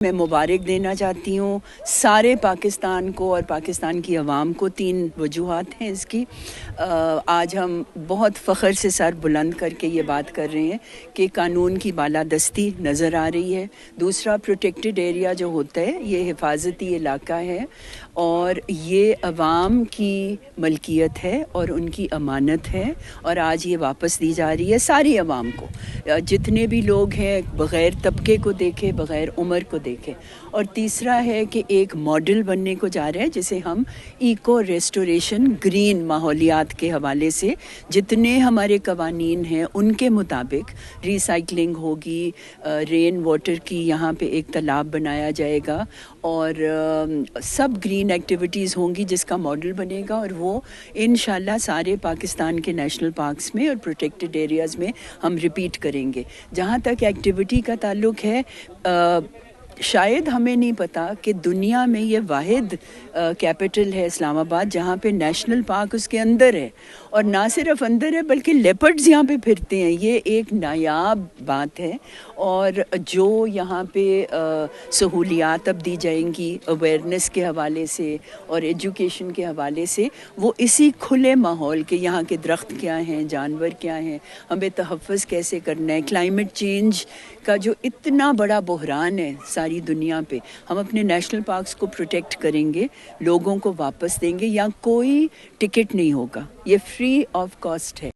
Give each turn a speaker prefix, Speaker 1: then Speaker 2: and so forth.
Speaker 1: मैं मुबारक देना चाहती हूँ सारे पाकिस्तान को और पाकिस्तान की आवाम को। 3 वजूहात हैं इसकी। आज हम बहुत फ़ख्र से सर बुलंद करके ये बात कर रहे हैं कि कानून की बालादस्ती नज़र आ रही है। दूसरा, प्रोटेक्टेड एरिया जो होता है ये हिफाजती इलाका है और ये अवाम की मलकियत है और उनकी अमानत है और आज ये वापस दी जा रही है सारी अवाम को, जितने भी लोग हैं, बग़ैर तबके को देखे, बग़ैर उम्र को देखे। और तीसरा है कि एक मॉडल बनने को जा रहा है जिसे हम इको रेस्टोरेशन, ग्रीन माहौलियात के हवाले से जितने हमारे कवानीन हैं उनके मुताबिक रिसाइकलिंग होगी, रेन वाटर की यहाँ पे एक तालाब बनाया जाएगा और सब ग्रीन एक्टिविटीज़ होंगी जिसका मॉडल बनेगा और वो इंशाल्लाह सारे पाकिस्तान के नेशनल पार्क्स में और प्रोटेक्टेड एरियाज़ में हम रिपीट करेंगे। जहाँ तक एक्टिविटी का ताल्लुक़ है, शायद हमें नहीं पता कि दुनिया में ये वाहिद कैपिटल है इस्लामाबाद जहाँ पे नेशनल पार्क उसके अंदर है और ना सिर्फ अंदर है बल्कि लेपर्ड्स यहाँ पे फिरते हैं। ये एक नायाब बात है और जो यहाँ पे सहूलियात अब दी जाएंगी अवेयरनेस के हवाले से और एजुकेशन के हवाले से, वो इसी खुले माहौल के, यहाँ के दरख्त क्या हैं, जानवर क्या हैं, हमें तहफ़्फ़ुज़ कैसे करना है, क्लाइमेट चेंज का जो इतना बड़ा बहरान है सारी दुनिया पे, हम अपने नेशनल पार्क्स को प्रोटेक्ट करेंगे, लोगों को वापस देंगे। यहाँ कोई टिकट नहीं होगा, ये फ्री ऑफ कॉस्ट है।